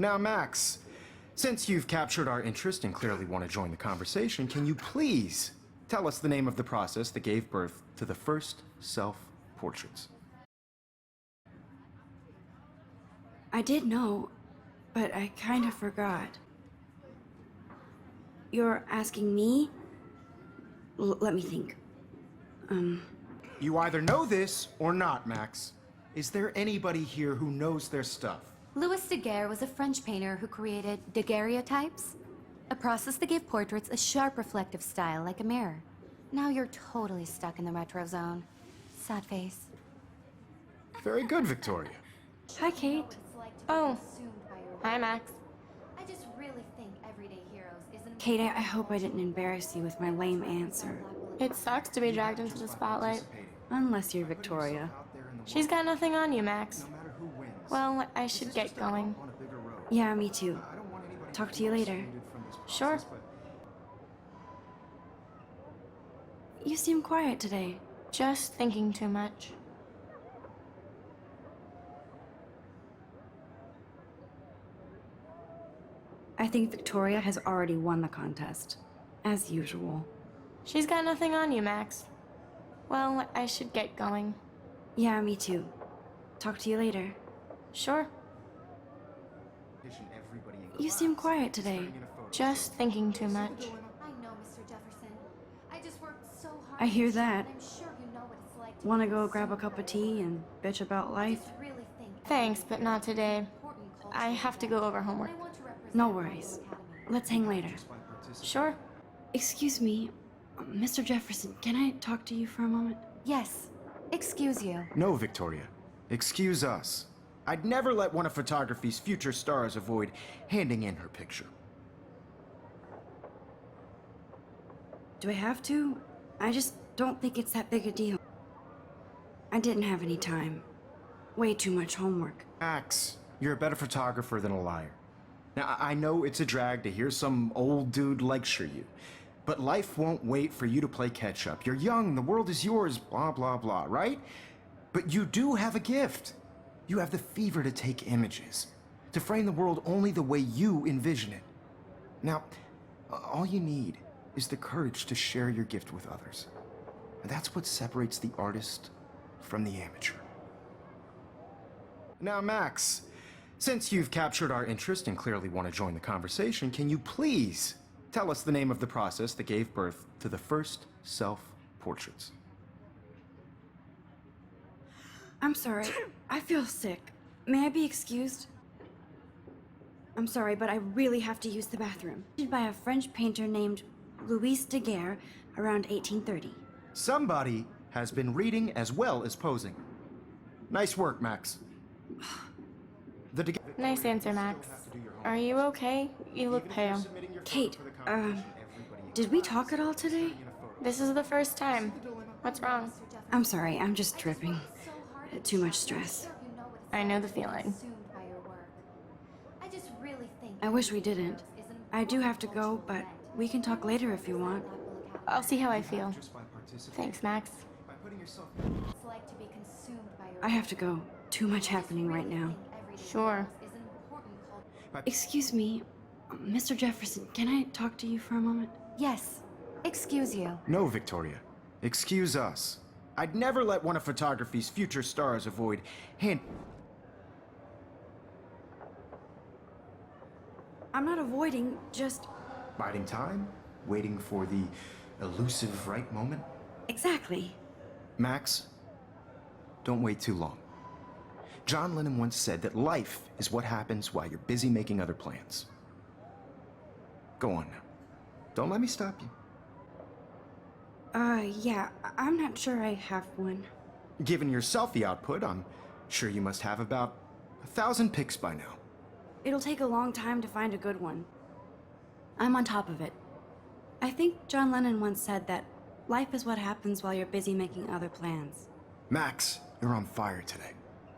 Now, Max, since you've captured our interest and clearly want to join the conversation, can you please tell us the name of the process that gave birth to the first self-portraits? I did know, but I kind of forgot. You're asking me? Let me think. You either know this or not, Max. Is there anybody here who knows their stuff? Louis Daguerre was a French painter who created daguerreotypes, a process that gave portraits a sharp reflective style like a mirror. Now you're totally stuck in the retro zone. Sad face. Very good, Victoria. Hi, Kate. Oh, hi, Max. I just really think everyday heroes isn't. Kate, I hope I didn't embarrass you with my lame answer. It sucks to be dragged into the spotlight. Unless you're Victoria. She's got nothing on you, Max. Well, I should get going. Yeah, me too. Talk to you later. Sure. You seem quiet today. Just thinking too much. I think Victoria has already won the contest. As usual. She's got nothing on you, Max. Well, I should get going. Yeah, me too. Talk to you later. Sure. You seem quiet today. Just thinking too much. I know, Mr. Jefferson. I just worked so hard. I hear that. I'm sure you know what it's like to Wanna be go consumed grab a by cup of your tea work. and bitch about I life? just really think Thanks, but not today. important culture I have to go over homework. I want to represent No the worries. Academy. Let's hang later. Sure. Excuse me, Mr. Jefferson, can I talk to you for a moment? Yes. Excuse you. No, Victoria. Excuse us. I'd never let one of photography's future stars avoid handing in her picture. Do I have to? I just don't think it's that big a deal. I didn't have any time. Way too much homework. Max, you're a better photographer than a liar. Now, I know it's a drag to hear some old dude lecture you, but life won't wait for you to play catch up. You're young, the world is yours, blah, blah, blah, right? But you do have a gift. You have the fever to take images, to frame the world only the way you envision it. Now, all you need is the courage to share your gift with others. And that's what separates the artist from the amateur. Now, Max, since you've captured our interest and clearly want to join the conversation, can you please tell us the name of the process that gave birth to the first self-portraits? I'm sorry. I feel sick. May I be excused? I'm sorry, but I really have to use the bathroom. By a French painter named Louis Daguerre around 1830. Somebody has been reading as well as posing. Nice work, Max. Nice answer, Max. Are you okay? You look pale. Kate, did we talk at all today? This is the first time. What's wrong? I'm sorry, I'm just dripping. Too much stress. I know the feeling. I just really think I wish we didn't. I do have to go, but we can talk later if you want. I'll see how I feel. Thanks, Max. it's like to be consumed by your I have to go. Too much happening right now. Sure. is an important culture. Excuse me, Mr. Jefferson, can I talk to you for a moment? Yes. Excuse you. No, Victoria. Excuse us. I'd never let one of photography's future stars avoid I'm not avoiding, just... biding time, waiting for the elusive right moment. Exactly. Max, don't wait too long. John Lennon once said that life is what happens while you're busy making other plans. Go on now. Don't let me stop you. Yeah, I'm not sure I have one. Given your selfie output, I'm sure you must have about 1,000 pics by now. It'll take a long time to find a good one. I'm on top of it. I think John Lennon once said that life is what happens while you're busy making other plans. Max, you're on fire today.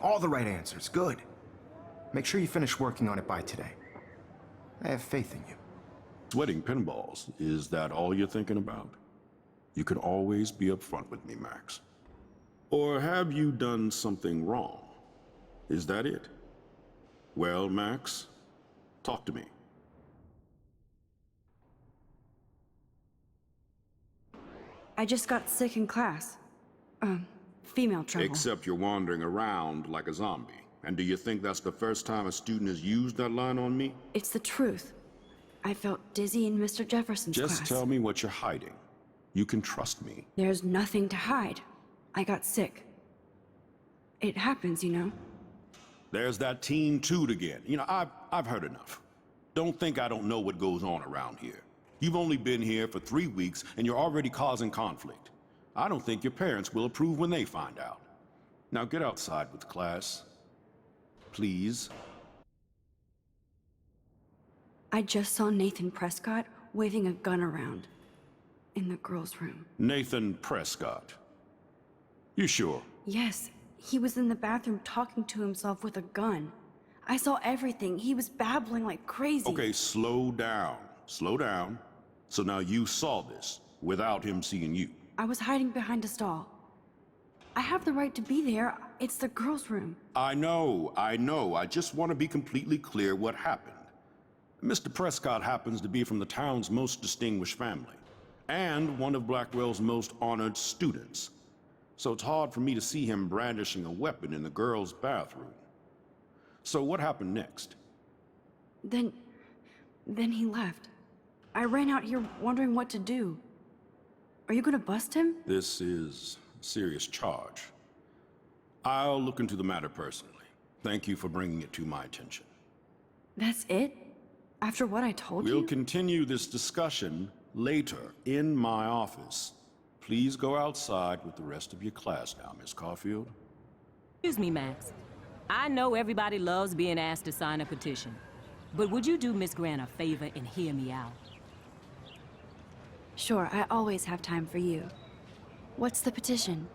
All the right answers, good. Make sure you finish working on it by today. I have faith in you. Sweating pinballs, is that all you're thinking about? You can always be upfront with me, Max. Or have you done something wrong? Is that it? Well, Max, Talk to me. I just got sick in class. Female trouble. Except you're wandering around like a zombie. And do you think that's the first time a student has used that line on me? It's the truth. I felt dizzy in Mr. Jefferson's class. Just tell me what you're hiding. You can trust me. There's nothing to hide. I got sick. It happens, you know. There's that teen toot again. You know, I've heard enough. Don't think I don't know what goes on around here. You've only been here for 3 weeks and you're already causing conflict. I don't think your parents will approve when they find out. Now get outside with class. Please. I just saw Nathan Prescott waving a gun around in the girls' room. Nathan Prescott. You sure? Yes, he was in the bathroom talking to himself with a gun. I saw everything. He was babbling like crazy. Okay, slow down. Slow down. So now you saw this without him seeing you. I was hiding behind a stall. I have the right to be there. It's the girls' room. I know. I just want to be completely clear what happened. Mr. Prescott happens to be from the town's most distinguished family, and one of Blackwell's most honored students. So it's hard for me to see him brandishing a weapon in the girls' bathroom. So what happened next? Then he left. I ran out here wondering what to do. Are you gonna bust him? This is a serious charge. I'll look into the matter personally. Thank you for bringing it to my attention. That's it? After what I told you? We'll continue this discussion later in my office. Please go outside with the rest of your class now, Miss Caulfield. Excuse me, Max. I know everybody loves being asked to sign a petition, but would you do Miss Grant a favor and hear me out? Sure, I always have time for you. What's the petition?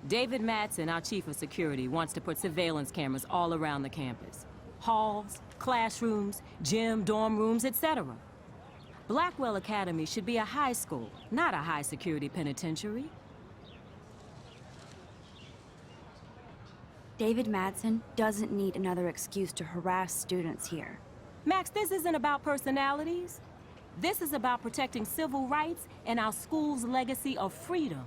David Madsen, our chief of security, wants to put surveillance cameras all around the campus. Halls, classrooms, gym, dorm rooms, etc. Blackwell Academy should be a high school, not a high-security penitentiary. David Madsen doesn't need another excuse to harass students here. Max, this isn't about personalities. This is about protecting civil rights and our school's legacy of freedom.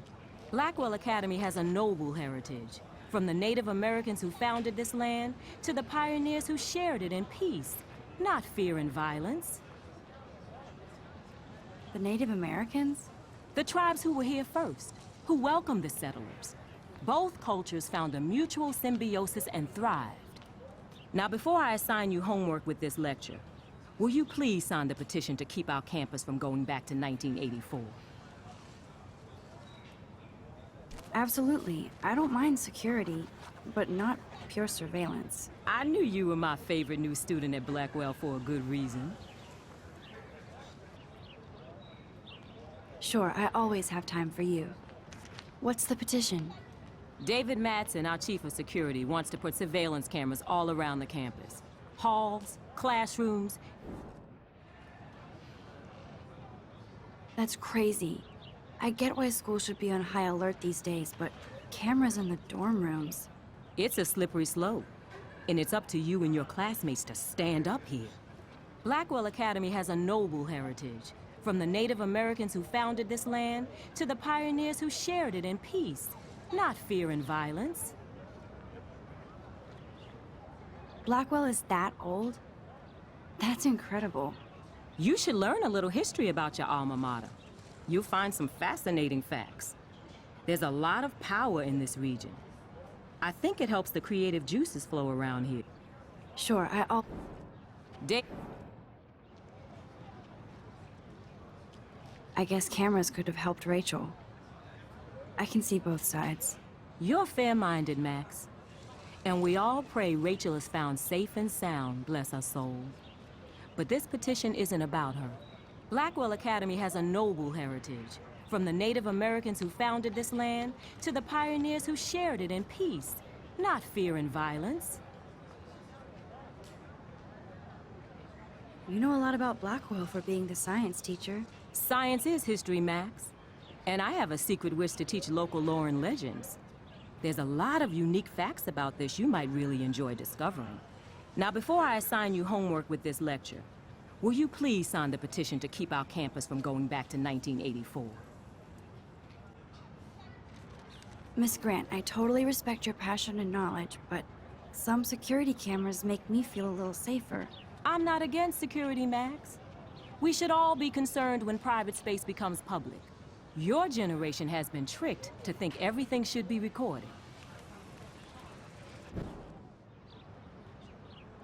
Blackwell Academy has a noble heritage, from the Native Americans who founded this land to the pioneers who shared it in peace, not fear and violence. The Native Americans? The tribes who were here first, who welcomed the settlers. Both cultures found a mutual symbiosis and thrived. Now, before I assign you homework with this lecture, will you please sign the petition to keep our campus from going back to 1984? Absolutely. I don't mind security, but not pure surveillance. I knew you were my favorite new student at Blackwell for a good reason. Sure, I always have time for you. What's the petition? David Madsen, our chief of security, wants to put surveillance cameras all around the campus. Halls, classrooms. That's crazy. I get why schools should be on high alert these days, but cameras in the dorm rooms. It's a slippery slope, and it's up to you and your classmates to stand up here. Blackwell Academy has a noble heritage, from the Native Americans who founded this land to the pioneers who shared it in peace, not fear and violence. Blackwell is that old? That's incredible. You should learn a little history about your alma mater. You'll find some fascinating facts. There's a lot of power in this region. I think it helps the creative juices flow around here. Sure, I guess cameras could have helped Rachel. I can see both sides. You're fair-minded, Max. And we all pray Rachel is found safe and sound, bless her soul. But this petition isn't about her. Blackwell Academy has a noble heritage, from the Native Americans who founded this land to the pioneers who shared it in peace, not fear and violence. You know a lot about Blackwell for being the science teacher. Science is history, Max. And I have a secret wish to teach local lore and legends. There's a lot of unique facts about this you might really enjoy discovering. Now, before I assign you homework with this lecture, will you please sign the petition to keep our campus from going back to 1984? Miss Grant, I totally respect your passion and knowledge, but some security cameras make me feel a little safer. I'm not against security, Max. We should all be concerned when private space becomes public. Your generation has been tricked to think everything should be recorded.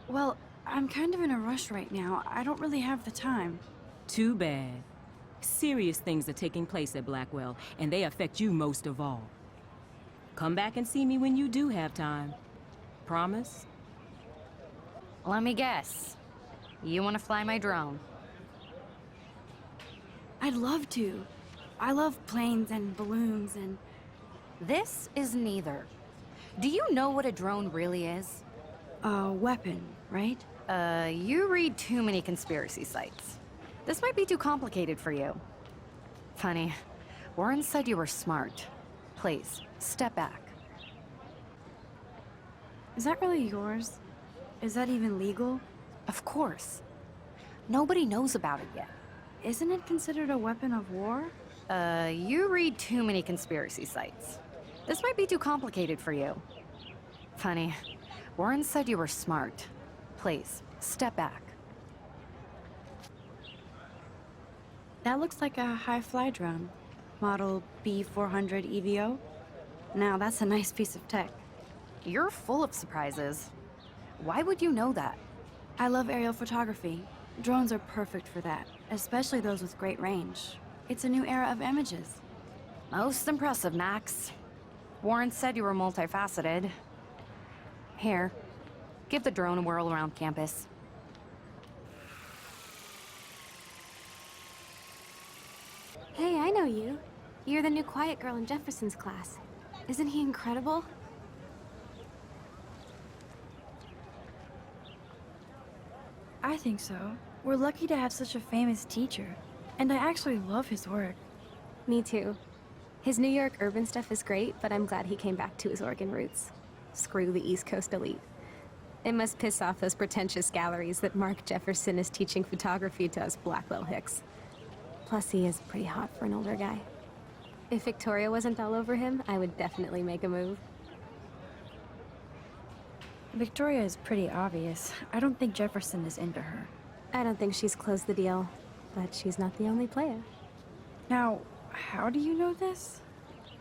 Well, I'm kind of in a rush right now. I don't really have the time. Too bad. Serious things are taking place at Blackwell, and they affect you most of all. Come back and see me when you do have time. Promise? Let me guess. You want to fly my drone? I'd love to. I love planes and balloons and... This is neither. Do you know what a drone really is? a weapon, right? You read too many conspiracy sites. This might be too complicated for you. Funny. Warren said you were smart. Please, step back. Is that really yours? Is that even legal? Of course. Nobody knows about it yet. Isn't it considered a weapon of war? You read too many conspiracy sites. This might be too complicated for you. Funny. Warren said you were smart. Please, step back. That looks like a high-fly drone. Model B400 EVO. Now, that's a nice piece of tech. You're full of surprises. Why would you know that? I love aerial photography. Drones are perfect for that, especially those with great range. It's a new era of images. Most impressive, Max. Warren said you were multifaceted. Here, give the drone a whirl around campus. Hey, I know you. You're the new quiet girl in Jefferson's class. Isn't he incredible? I think so. We're lucky to have such a famous teacher. And I actually love his work. Me too. His New York urban stuff is great, but I'm glad he came back to his Oregon roots. Screw the East Coast elite. It must piss off those pretentious galleries that Mark Jefferson is teaching photography to us Blackwell hicks. Plus, he is pretty hot for an older guy. If Victoria wasn't all over him, I would definitely make a move. Victoria is pretty obvious. I don't think Jefferson is into her. I don't think she's closed the deal, but she's not the only player. Now, how do you know this?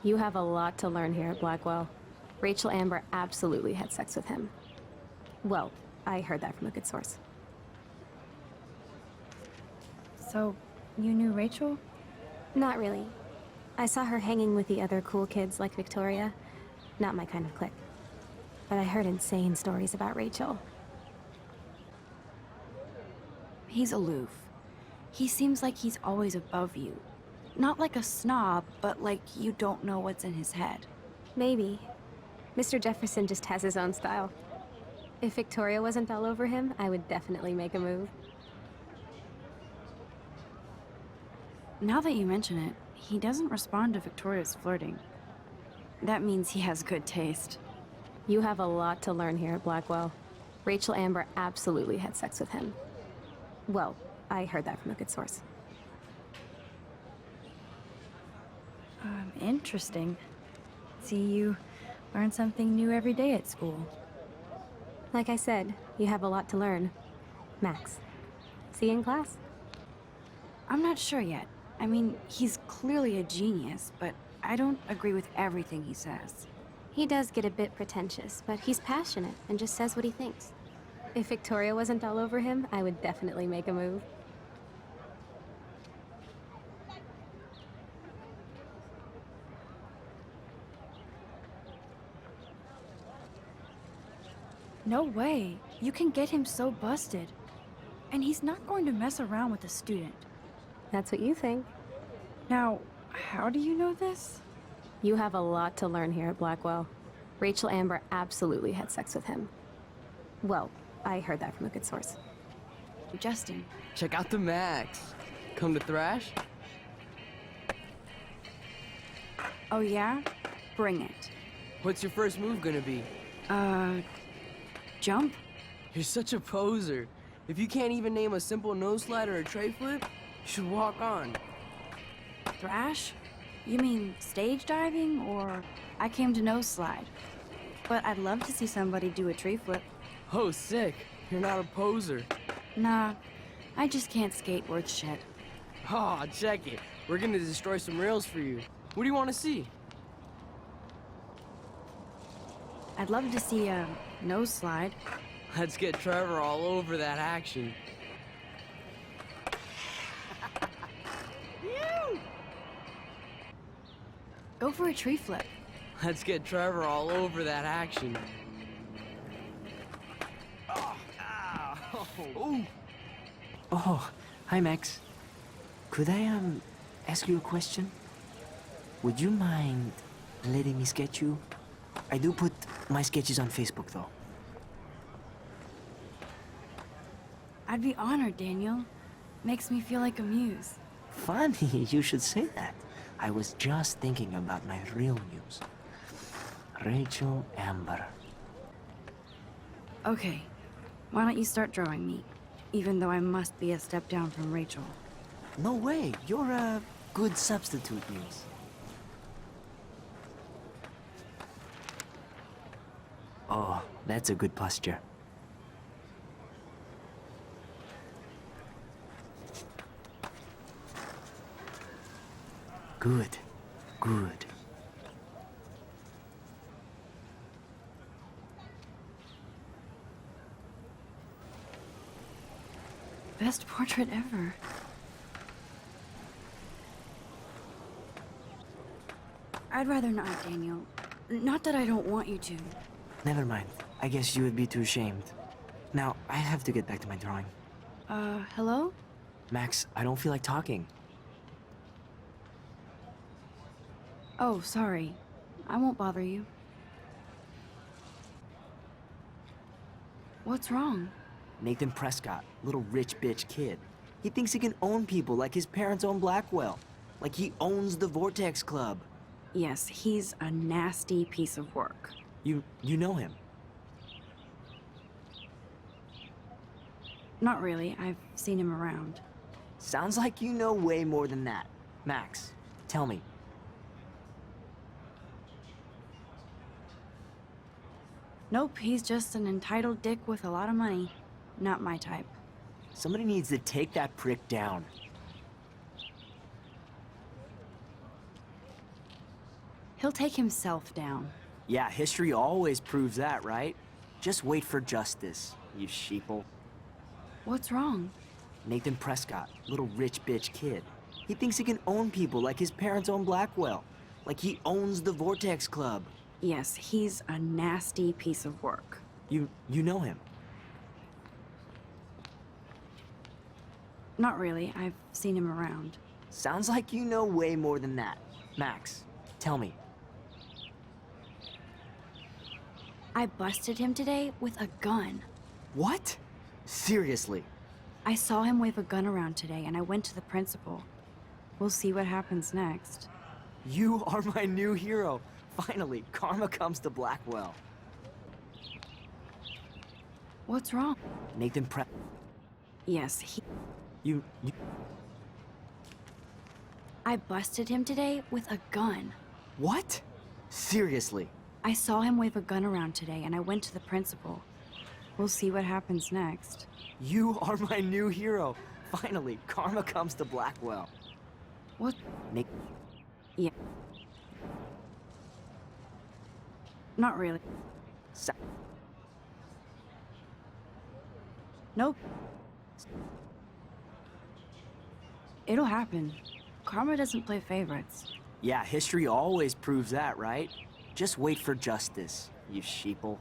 You have a lot to learn here at Blackwell. Rachel Amber absolutely had sex with him. Well, I heard that from a good source. So, you knew Rachel? Not really. I saw her hanging with the other cool kids like Victoria. Not my kind of clique. But I heard insane stories about Rachel. He's aloof. He seems like he's always above you. Not like a snob, but like you don't know what's in his head. Maybe. Mr. Jefferson just has his own style. If Victoria wasn't all over him, I would definitely make a move. Now that you mention it, he doesn't respond to Victoria's flirting. That means he has good taste. You have a lot to learn here at Blackwell. Rachel Amber absolutely had sex with him. Well, I heard that from a good source. Interesting. See, you learn something new every day at school. Like I said, you have a lot to learn. Max, see you in class? I'm not sure yet. I mean, he's clearly a genius, but I don't agree with everything he says. He does get a bit pretentious, but he's passionate and just says what he thinks. If Victoria wasn't all over him, I would definitely make a move. No way. You can get him so busted. And he's not going to mess around with a student. That's what you think. Now, how do you know this? You have a lot to learn here at Blackwell. Rachel Amber absolutely had sex with him. Well, I heard that from a good source. Justin. Check out the Max. Come to thrash? Oh yeah? Bring it. What's your first move gonna be? Jump? You're such a poser. If you can't even name a simple nose slide or a tray flip, you should walk on. Thrash? You mean stage diving, or I came to nose slide? But I'd love to see somebody do a tree flip. Oh, sick. You're not a poser. Nah, I just can't skate worth shit. Aw, check it. We're gonna destroy some rails for you. What do you want to see? I'd love to see a nose slide. Let's get Trevor all over that action. Go for a tree flip. Let's get Trevor all over that action. Oh, hi Max. Could I ask you a question? Would you mind letting me sketch you? I do put my sketches on Facebook though. I'd be honored, Daniel. Makes me feel like a muse. Funny, you should say that. I was just thinking about my real muse. Rachel Amber. Okay, why don't you start drawing me? Even though I must be a step down from Rachel. No way, you're a good substitute muse. Oh, that's a good posture. Good, good. Best portrait ever. I'd rather not, Daniel. Not that I don't want you to. Never mind. I guess you would be too ashamed. Now, I have to get back to my drawing. Hello? Max, I don't feel like talking. Oh, sorry. I won't bother you. What's wrong? Nathan Prescott, little rich bitch kid. He thinks he can own people like his parents own Blackwell. Like he owns the Vortex Club. Yes, he's a nasty piece of work. You know him? Not really. I've seen him around. Sounds like you know way more than that. Max, tell me. Nope, he's just an entitled dick with a lot of money. Not my type. Somebody needs to take that prick down. He'll take himself down. Yeah, history always proves that, right? Just wait for justice, you sheeple. What's wrong? Nathan Prescott, little rich bitch kid. He thinks he can own people like his parents own Blackwell. Like he owns the Vortex Club. Yes, he's a nasty piece of work. You know him? Not really. I've seen him around. Sounds like you know way more than that. Max, tell me. I busted him today with a gun. What? Seriously? I saw him wave a gun around today, and I went to the principal. We'll see what happens next. You are my new hero. Finally, karma comes to Blackwell. What's wrong? Nathan Yes, he... You... I busted him today with a gun. What? Seriously? I saw him wave a gun around today, and I went to the principal. We'll see what happens next. You are my new hero. Finally, karma comes to Blackwell. What? Nick... Yeah. Not really. Nope. It'll happen. Karma doesn't play favorites. Yeah, history always proves that, right? Just wait for justice, you sheeple.